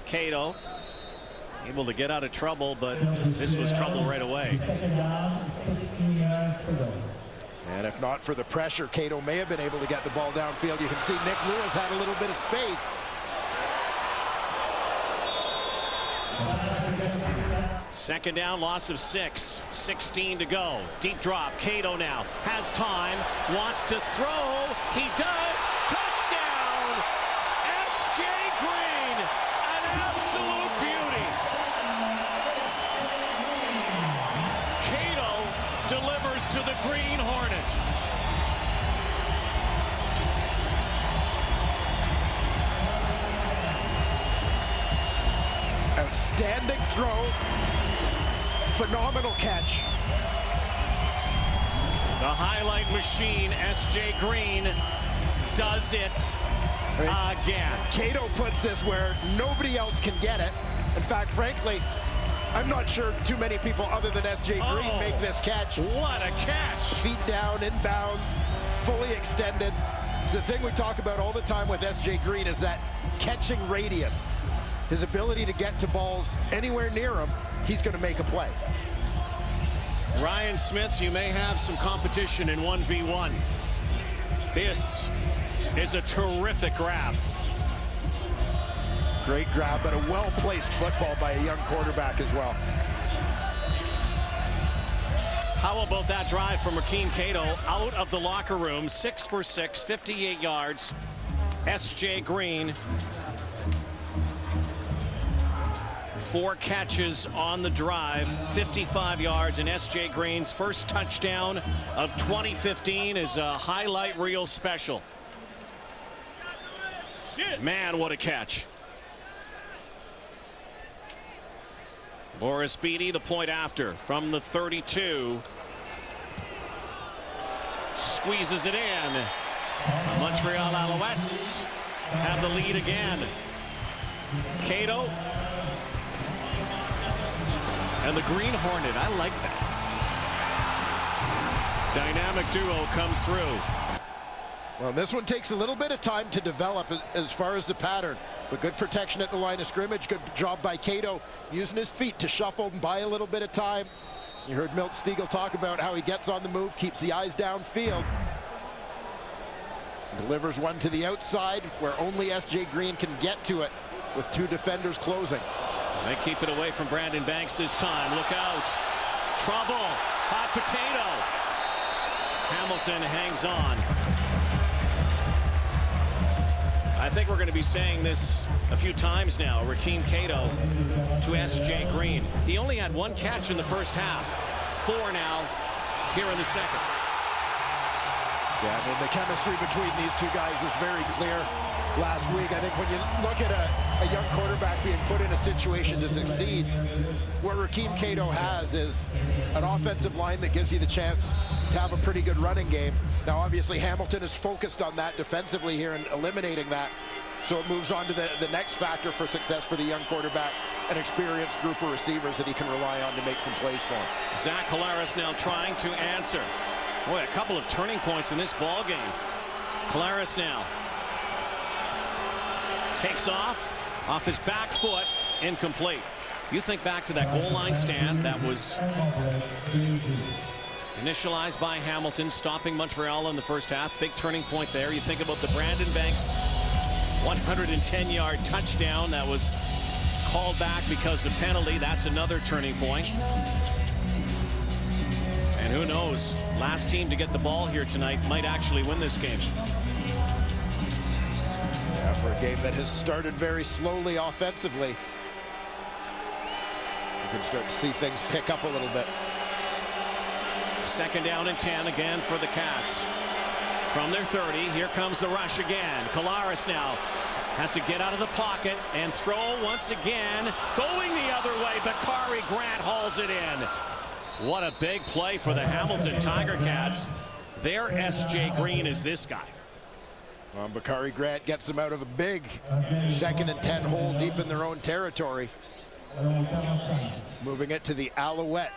Cato able to get out of trouble, but this was trouble right away. And if not for the pressure, Cato may have been able to get the ball downfield. You can see Nick Lewis had a little bit of space. Second down, loss of 6. 16 to go. Deep drop. Cato now has time, wants to throw. He does. Touchdown! S.J. Green, an absolute beauty. Cato delivers to the Green Hornet. Outstanding throw. Phenomenal catch. The highlight machine, S.J. Green, does it again. Cato puts this where nobody else can get it. In fact, frankly, I'm not sure too many people other than S.J. Green make this catch. What a catch. Feet down, inbounds, fully extended. It's the thing we talk about all the time with S.J. Green is that catching radius. His ability to get to balls anywhere near him, he's going to make a play. Ryan Smith, you may have some competition in 1v1. This is a terrific grab. Great grab, but a well-placed football by a young quarterback as well. How about that drive from Rakeem Cato out of the locker room? 6 for 6, 58 yards. S.J. Green, 4 catches on the drive, 55 yards, and S.J. Green's first touchdown of 2015 is a highlight reel special. Man, what a catch. Boris Beatty, the point after, from the 32. Squeezes it in. The Montreal Alouettes have the lead again. Cato and the Green Hornet, I like that. Dynamic duo comes through. Well, this one takes a little bit of time to develop as far as the pattern, but good protection at the line of scrimmage. Good job by Cato using his feet to shuffle and buy a little bit of time. You heard Milt Stiegel talk about how he gets on the move, keeps the eyes downfield. Delivers one to the outside where only S.J. Green can get to it with 2 defenders closing. They keep it away from Brandon Banks this time. Look out. Trouble. Hot potato. Hamilton hangs on. I think we're going to be saying this a few times now. Rakeem Cato to S.J. Green. He only had 1 catch in the first half. 4 now here in the second. Yeah, I mean, the chemistry between these two guys was very clear last week. I think when you look at a young quarterback being put in a situation to succeed, what Rakeem Cato has is an offensive line that gives you the chance to have a pretty good running game. Now, obviously, Hamilton is focused on that defensively here and eliminating that. So it moves on to the next factor for success for the young quarterback, an experienced group of receivers that he can rely on to make some plays for him. Zach Collaros now trying to answer. Boy, a couple of turning points in this ball game. Collaros now takes off his back foot, incomplete. You think back to that goal line stand that was initialized by Hamilton, stopping Montreal in the first half. Big turning point there. You think about the Brandon Banks 110-yard touchdown that was called back because of penalty. That's another turning point. And who knows, last team to get the ball here tonight might actually win this game. Yeah, for a game that has started very slowly offensively, you can start to see things pick up a little bit. Second down and 10 again for the Cats. From their 30, here comes the rush again. Collaros now has to get out of the pocket and throw once again. Going the other way, Bakari Grant hauls it in. What a big play for the Hamilton Tiger Cats. Their S.J. Green is this guy. Bakari Grant gets them out of a big 2nd and 10 hole deep in their own territory. Moving it to the Alouette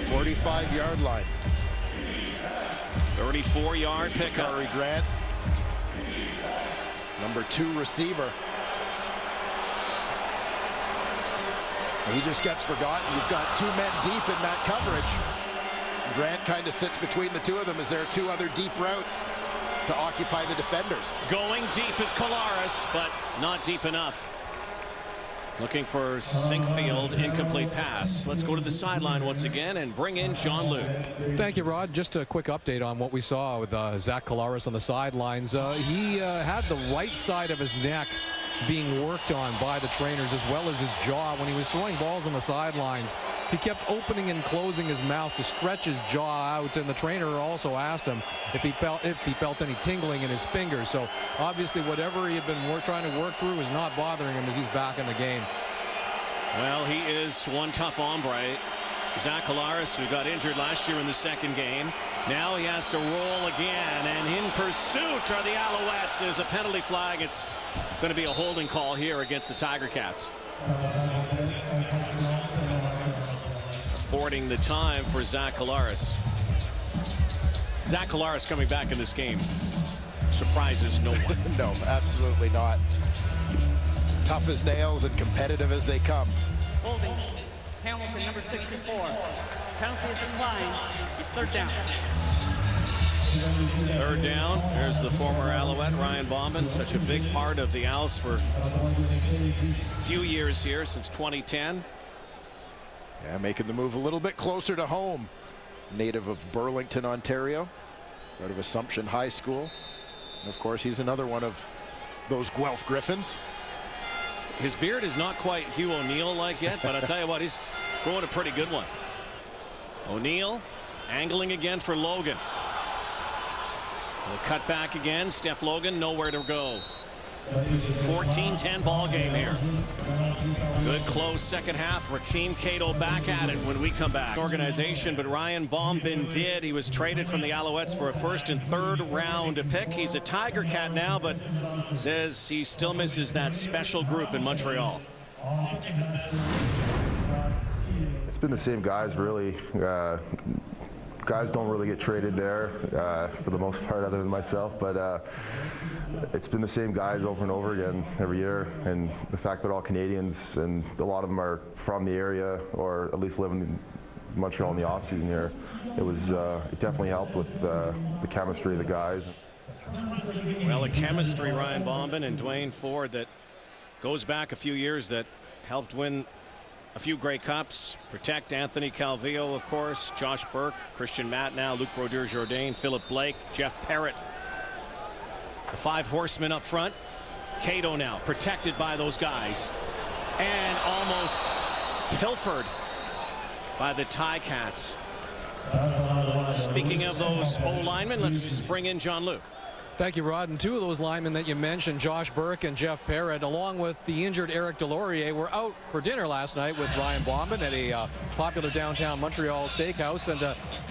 45-yard line. 34-yard pickup. Bakari Grant, number 2 receiver. He just gets forgotten. You've got two men deep in that coverage. Grant kind of sits between the two of them as there are two other deep routes to occupy the defenders. Going deep is Collaros, but not deep enough. Looking for Sinkfield, incomplete pass. Let's go to the sideline once again and bring in John Luke. Thank you, Rod. Just a quick update on what we saw with Zach Collaros on the sidelines. He had the right side of his neck being worked on by the trainers, as well as his jaw. When he was throwing balls on the sidelines, he kept opening and closing his mouth to stretch his jaw out, and the trainer also asked him if he felt any tingling in his fingers. So obviously whatever he had been trying to work through is not bothering him as he's back in the game. Well, he is one tough hombre. Zach Collaros, who got injured last year in the second game. Now he has to roll again, and in pursuit are the Alouettes. There's a penalty flag. It's going to be a holding call here against the Tiger Cats. Affording the time for Zach Collaros. Zach Collaros coming back in this game surprises no one. No, absolutely not. Tough as nails and competitive as they come. Holding. Hamilton, number 64. Penalty is declined. Third down. Third down. There's the former Alouette, Ryan Bombin, such a big part of the Owls for a few years here, since 2010. Yeah, making the move a little bit closer to home. Native of Burlington, Ontario, out of Assumption High School. And of course, he's another one of those Guelph Griffins. His beard is not quite Hugh O'Neill-like yet, but I'll tell you what, he's growing a pretty good one. O'Neill angling again for Logan. We'll cut back again. Steph Logan nowhere to go. 14-10 ball game here. Good close second half. Rakeem Cato back at it when we come back. Organization, but Ryan Bombin did. He was traded from the Alouettes for a first and third round pick. He's a Tiger Cat now, but says he still misses that special group in Montreal. It's been the same guys, really. Guys don't really get traded there for the most part, other than myself, but it's been the same guys over and over again every year, and the fact that all Canadians, and a lot of them are from the area or at least live in Montreal in the off season here, it definitely helped with the chemistry of the guys. Well, a chemistry, Ryan Bombin and Dwayne Ford, that goes back a few years, that helped win a few Grey Cups, protect Anthony Calvillo, of course, Josh Burke, Christian Matnow, Luc Brodeur-Jourdain, Philip Blake, Jeff Parrott. The five horsemen up front. Cato now protected by those guys, and almost pilfered by the Ticats. Speaking of those O-linemen, let's bring in John Luke. Thank you, Rod. And two of those linemen that you mentioned, Josh Burke and Jeff Parrott, along with the injured Eric Delorier, were out for dinner last night with Ryan Bombin at a popular downtown Montreal steakhouse. And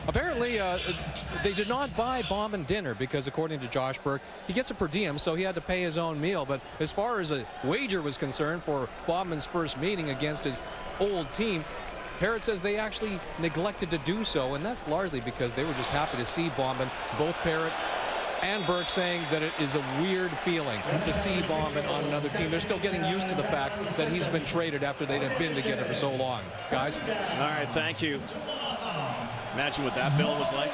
apparently they did not buy Bombin dinner because, according to Josh Burke, he gets a per diem, so he had to pay his own meal. But as far as a wager was concerned for Bombin's first meeting against his old team, Parrott says they actually neglected to do so, and that's largely because they were just happy to see Bombin. Both Parrott and Burke saying that it is a weird feeling to see Bombin on another team. They're still getting used to the fact that he's been traded after they'd have been together for so long. Guys? All right, thank you. Imagine what that bill was like.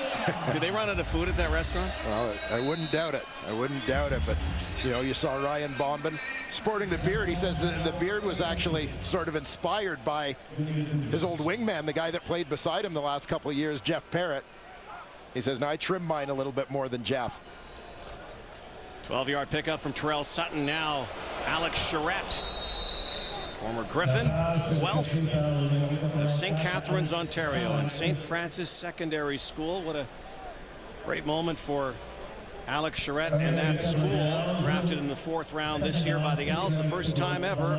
Did they run out of food at that restaurant? Well, I wouldn't doubt it. I wouldn't doubt it. But, you know, you saw Ryan Bombin sporting the beard. He says the beard was actually sort of inspired by his old wingman, the guy that played beside him the last couple of years, Jeff Parrott. He says, no, I trim mine a little bit more than Jeff. 12-yard pickup from Terrell Sutton now. Alex Charette, former Griffin, Guelph of St. Catharines, Ontario, and St. Francis Secondary School. What a great moment for Alex Charette and that school. Drafted in the 4th round this year by the Owls. The first time ever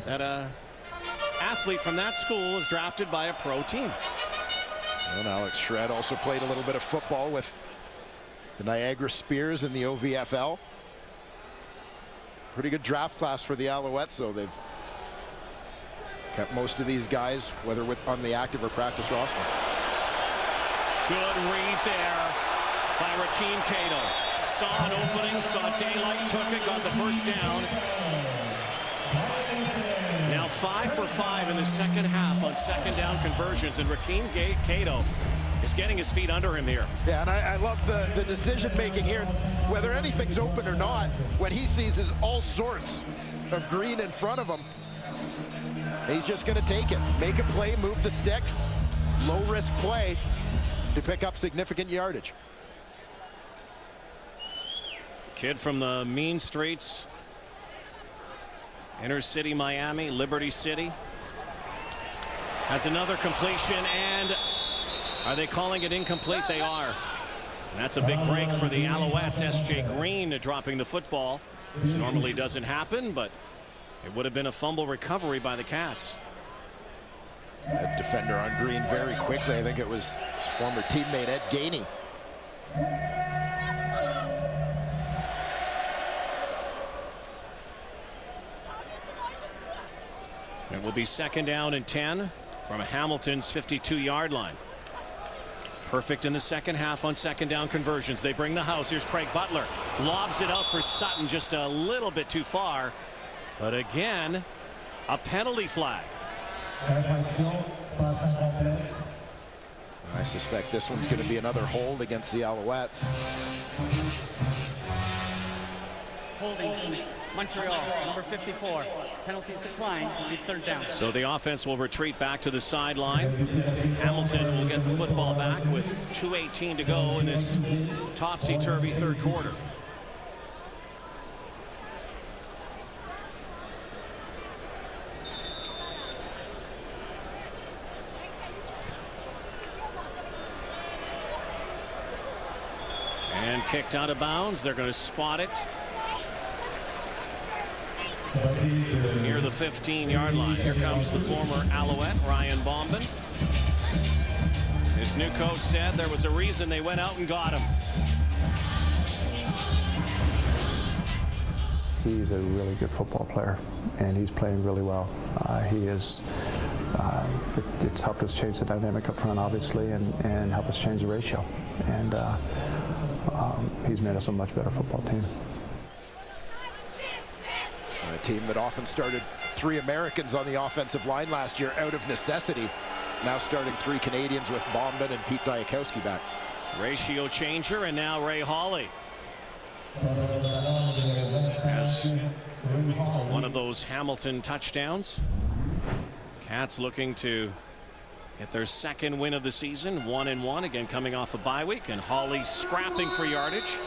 that an athlete from that school was drafted by a pro team. And Alex Charette also played a little bit of football with the Niagara Spears in the OVFL. Pretty good draft class for the Alouettes, though. They've kept most of these guys, whether on the active or practice roster. Good read there by Rakeem Cato. Saw an opening, saw daylight, took it, got the first down. Now 5 for 5 in the second half on second down conversions, and Rakeem Cato is getting his feet under him here. Yeah, and I love the decision making here. Whether anything's open or not, what he sees is all sorts of green in front of him. He's just going to take it, make a play, move the sticks, low risk play to pick up significant yardage. Kid from the mean streets, inner city Miami, Liberty City, has another completion, and are they calling it incomplete? They are. And that's a big break for the Alouettes. S.J. Green dropping the football, which normally doesn't happen, but it would have been a fumble recovery by the Cats. That defender on Green very quickly. I think it was his former teammate Ed Gainey. It will be second down and 10 from Hamilton's 52-yard line. Perfect in the second half on second down conversions. They bring the house. Here's Craig Butler. Lobs it out for Sutton just a little bit too far. But again, a penalty flag. I suspect this one's going to be another hold against the Alouettes. Holding Montreal, number 54. Penalties decline. Will be third down. So the offense will retreat back to the sideline. Hamilton will get the football back with 2:18 to go in this topsy-turvy third quarter. And kicked out of bounds. They're going to spot it near the 15-yard line. Here comes the former Alouette, Ryan Bombin. His new coach said there was a reason they went out and got him. He's a really good football player, and he's playing really well. It's helped us change the dynamic up front, obviously, and help us change the ratio. And he's made us a much better football team. A team that often started 3 Americans on the offensive line last year out of necessity. Now starting 3 Canadians with Bombin and Pete Diakowski back. Ratio changer, and now Ray Hawley has one of those Hamilton touchdowns. Cats looking to get their second win of the season, 1-1, again coming off a bye week, and Hawley scrapping for yardage.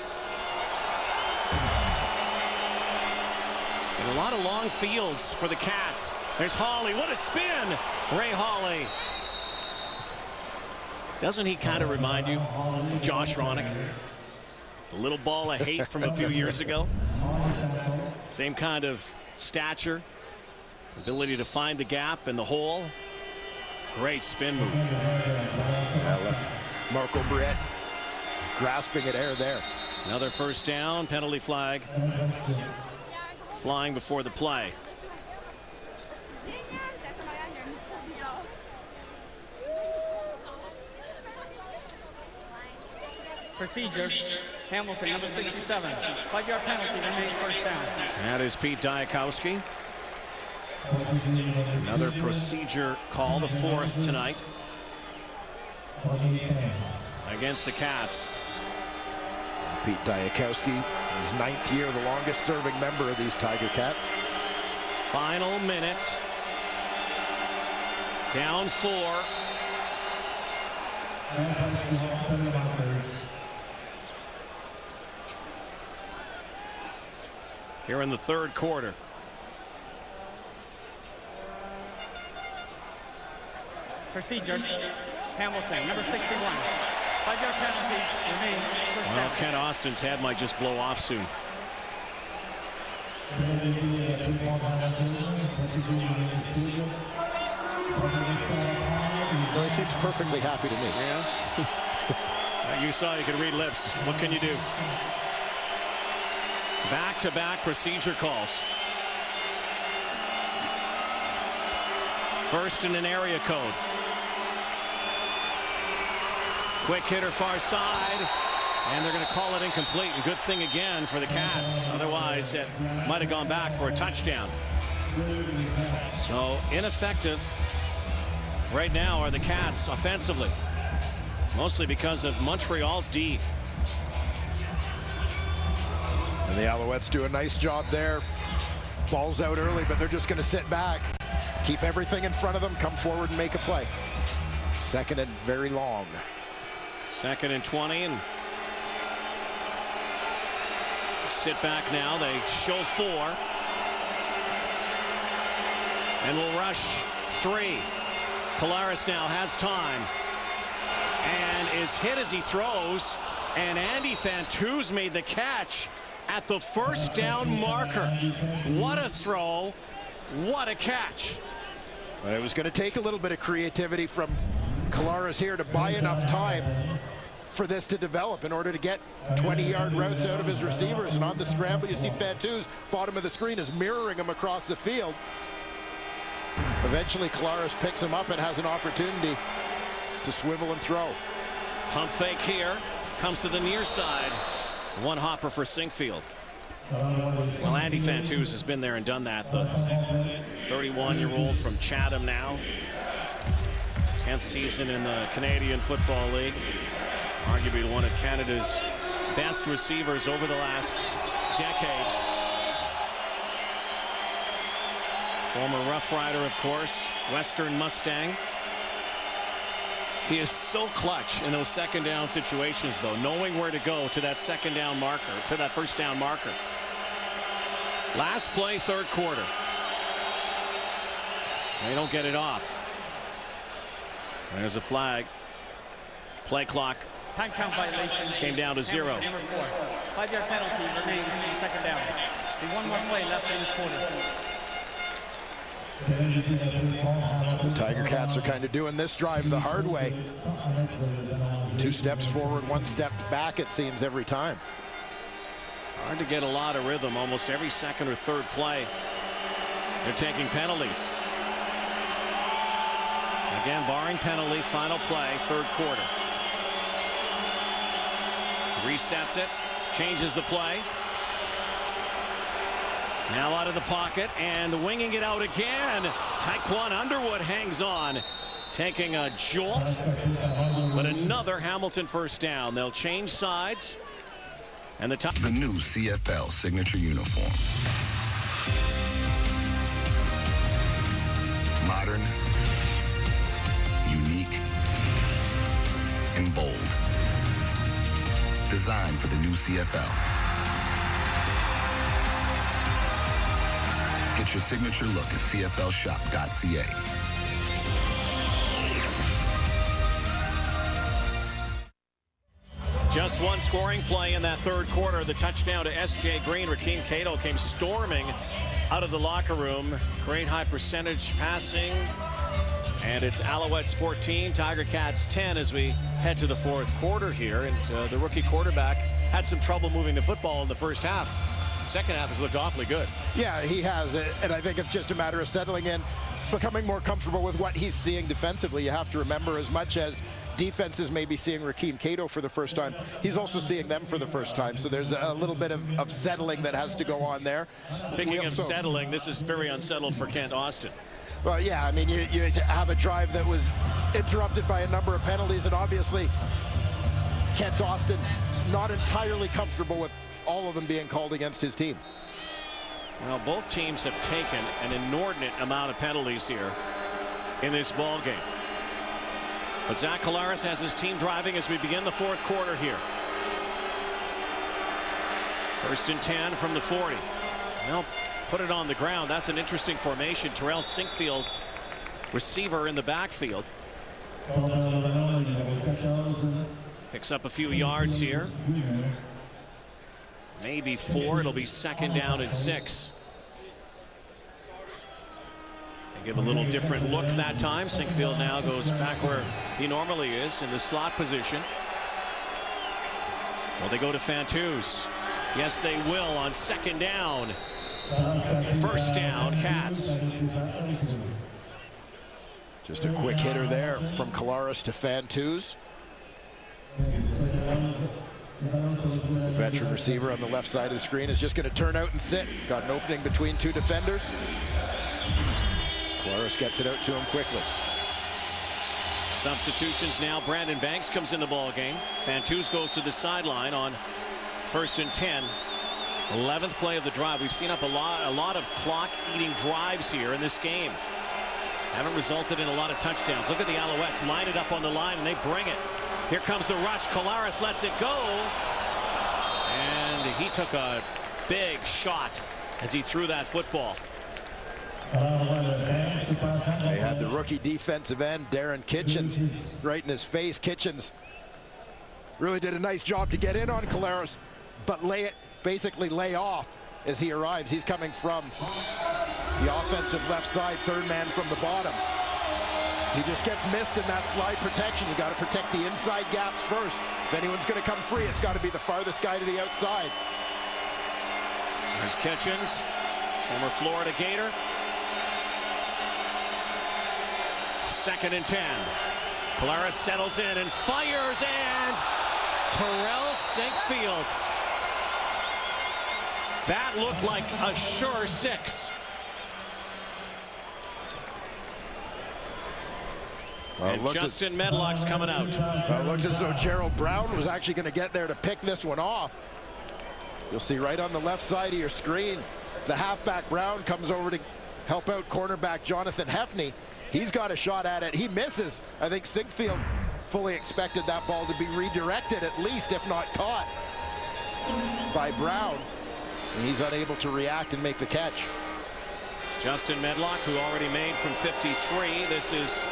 And a lot of long fields for the Cats. There's Hawley. What a spin! Ray Hawley. Doesn't he kind of remind you of Josh Ronick? The little ball of hate from a few years ago. Same kind of stature. Ability to find the gap in the hole. Great spin move. Marco Briette grasping at air there. Another first down. Penalty flag flying before the play. Procedure. Hamilton, number 67. 5-yard penalty, remaining first down. That is Pete Diakowski. Another procedure call, the 4th tonight against the Cats. Pete Diakowski, his 9th year, the longest serving member of these Tiger Cats. Final minute. Down 4. Here in the third quarter. Procedure. Hamilton, number 61. 5-yard penalty, remaining first Well, down. Ken Austin's head might just blow off soon. Well, he seems perfectly happy to me. Yeah. You saw you could read lips. What can you do? Back-to-back procedure calls. First in an area code. Quick hitter far side, and they're going to call it incomplete. And good thing again for the Cats. Otherwise, it might have gone back for a touchdown. So ineffective right now are the Cats offensively, mostly because of Montreal's D. And the Alouettes do a nice job there. Ball's out early, but they're just going to sit back, keep everything in front of them, come forward and make a play. Second and very long. 2nd and 20, and sit back now. They show 4. And will rush 3. Collaros now has time and is hit as he throws, and Andy Fantuz made the catch at the first down marker. What a throw, what a catch. But it was going to take a little bit of creativity from Collaros here to buy enough time for this to develop in order to get 20-yard routes out of his receivers. And on the scramble, you see Fantuz, bottom of the screen, is mirroring him across the field. Eventually, Collaros picks him up and has an opportunity to swivel and throw. Pump fake here, comes to the near side. One hopper for Sinkfield. Well, Andy Fantuz has been there and done that. The 31-year-old from Chatham now. 10th season in the Canadian Football League. Arguably one of Canada's best receivers over the last decade. Former Rough Rider, of course, Western Mustang. He is so clutch in those second down situations, though, knowing where to go to that second down marker, to that first down marker. Last play, 3rd quarter. They don't get it off. There's a flag. Play clock. Time count violation. Came down to 0. Number 4. 5-yard penalty remains in second down. Be one more play left in this quarter. The Tiger Cats are kind of doing this drive the hard way. 2 steps forward, 1 step back, it seems, every time. Hard to get a lot of rhythm. Almost every second or third play, they're taking penalties. Again, barring penalty, final play, 3rd quarter. Resets it, changes the play. Now out of the pocket and winging it out again. Taekwon Underwood hangs on, taking a jolt, but another Hamilton first down. They'll change sides, and the new CFL signature uniform. Modern, unique, and bold. Designed for the new CFL. Get your signature look at CFLshop.ca. Just one scoring play in that 3rd quarter. The touchdown to S.J. Green. Rakeem Cato came storming out of the locker room. Great high percentage passing. And it's Alouettes 14, Tiger Cats 10 as we head to the 4th quarter here. And the rookie quarterback had some trouble moving the football in the first half. Second half has looked awfully good. Yeah, he has, and I think it's just a matter of settling in, becoming more comfortable with what he's seeing defensively. You have to remember, as much as defenses may be seeing Rakeem Cato for the first time, he's also seeing them for the first time. So there's a little bit of settling that has to go on there. Speaking of settling, this is very unsettled for Kent Austin. Well, yeah, I mean, you have a drive that was interrupted by a number of penalties, and obviously Kent Austin not entirely comfortable with all of them being called against his team. Well, both teams have taken an inordinate amount of penalties here in this ball game. But Zach Collaros has his team driving as we begin the 4th quarter here. 1st and 10 from the 40. Well, put it on the ground. That's an interesting formation. Terrell Sinkfield, receiver in the backfield. Picks up a few yards here. Maybe 4. It'll be 2nd down and 6. They give a little different look that time. Sinkfield now goes back where he normally is in the slot position. Well, they go to Fantuz. Yes, they will on 2nd down. First down, Cats. Just a quick hitter there from Collaros to Fantuz. The veteran receiver on the left side of the screen is just going to turn out and sit. Got an opening between 2 defenders. Collaros gets it out to him quickly. Substitutions now. Brandon Banks comes in the ball game. Fantuz goes to the sideline on 1st and 10. 11th play of the drive. We've seen up a lot of clock-eating drives here in this game. Haven't resulted in a lot of touchdowns. Look at the Alouettes line it up on the line, and they bring it. Here comes the rush. Collaros lets it go. And he took a big shot as he threw that football. They had the rookie defensive end, Darren Kitchens, right in his face. Kitchens really did a nice job to get in on Collaros, but basically lay off as he arrives. He's coming from the offensive left side, third man from the bottom. He just gets missed in that slide protection. You got to protect the inside gaps first. If anyone's going to come free, it's got to be the farthest guy to the outside. There's Kitchens, former Florida Gator. 2nd and 10. Collaros settles in and fires, and Terrell Sinkfield. That looked like a sure 6. And Justin Medlock's coming out. It looked as though Gerald Brown was actually going to get there to pick this one off. You'll see right on the left side of your screen, the halfback Brown comes over to help out cornerback Jonathan Hefney. He's got a shot at it. He misses. I think Sinkfield fully expected that ball to be redirected, at least, if not caught, by Brown. And he's unable to react and make the catch. Justin Medlock, who already made from 53. This is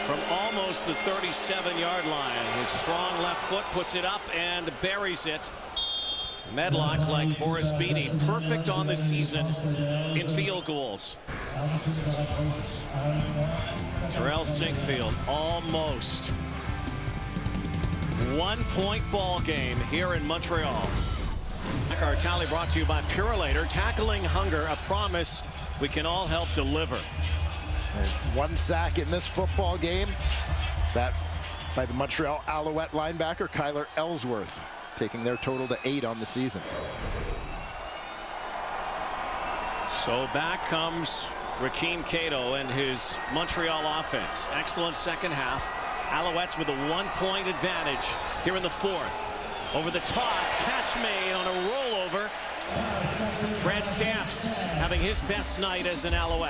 from almost the 37-yard line. His strong left foot puts it up and buries it. Medlock, like Boris Beatty, perfect on the season in field goals. Terrell Sinkfield, almost. 1-point ball game here in Montreal. Our tally brought to you by Purolator. Tackling hunger, a promise we can all help deliver. And 1 sack in this football game. That by the Montreal Alouette linebacker, Kyler Ellsworth, taking their total to 8 on the season. So back comes Rakeem Cato and his Montreal offense. Excellent second half. Alouettes with a 1-point advantage here in the 4th. Over the top, catch made on a rollover. Fred Stamps having his best night as an Alouette.